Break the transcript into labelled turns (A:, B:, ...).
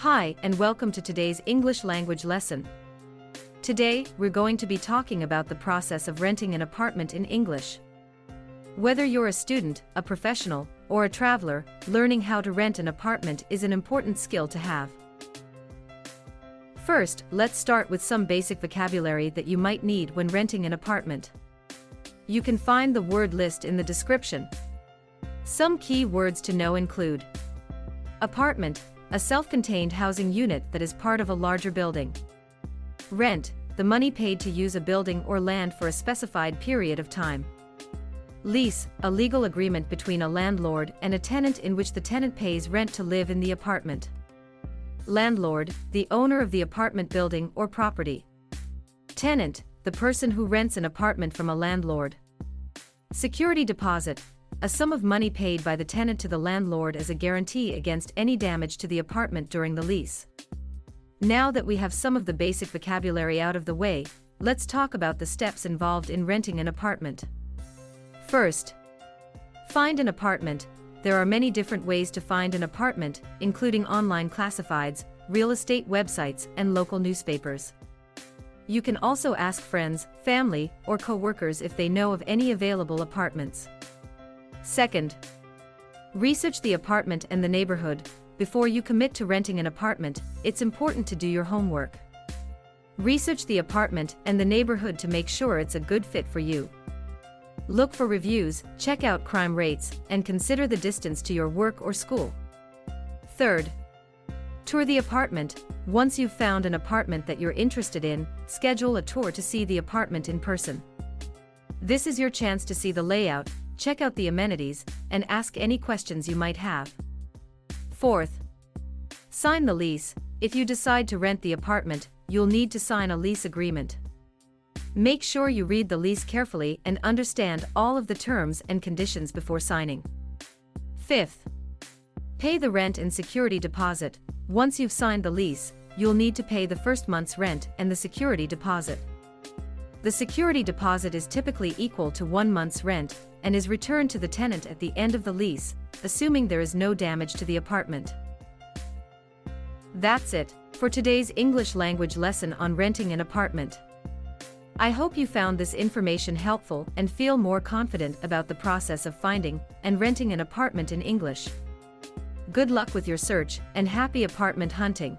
A: Hi, and welcome to today's English language lesson. Today, we're going to be talking about the process of renting an apartment in English. Whether you're a student, a professional, or a traveler, learning how to rent an apartment is an important skill to have. First, let's start with some basic vocabulary that you might need when renting an apartment. You can find the word list in the description. Some key words to know include apartment, a self-contained housing unit that is part of a larger building. Rent, the money paid to use a building or land for a specified period of time. Lease, a legal agreement between a landlord and a tenant in which the tenant pays rent to live in the apartment. Landlord, the owner of the apartment building or property. Tenant, the person who rents an apartment from a landlord. Security deposit, a sum of money paid by the tenant to the landlord as a guarantee against any damage to the apartment during the lease. Now that we have some of the basic vocabulary out of the way, let's talk about the steps involved in renting an apartment. First, find an apartment. There are many different ways to find an apartment, including online classifieds, real estate websites, and local newspapers. You can also ask friends, family, or co-workers if they know of any available apartments. Second, research the apartment and the neighborhood. Before you commit to renting an apartment, it's important to do your homework. Research the apartment and the neighborhood to make sure it's a good fit for you. Look for reviews, check out crime rates, and consider the distance to your work or school. Third, tour the apartment. Once you've found an apartment that you're interested in, schedule a tour to see the apartment in person. This is your chance to see the layout, check out the amenities, and ask any questions you might have. Fourth, sign the lease. If you decide to rent the apartment, you'll need to sign a lease agreement. Make sure you read the lease carefully and understand all of the terms and conditions before signing. Fifth, pay the rent and security deposit. Once you've signed the lease, you'll need to pay the first month's rent and the security deposit. The security deposit is typically equal to 1 month's rent and is returned to the tenant at the end of the lease, assuming there is no damage to the apartment. That's it for today's English language lesson on renting an apartment. I hope you found this information helpful and feel more confident about the process of finding and renting an apartment in English. Good luck with your search and happy apartment hunting!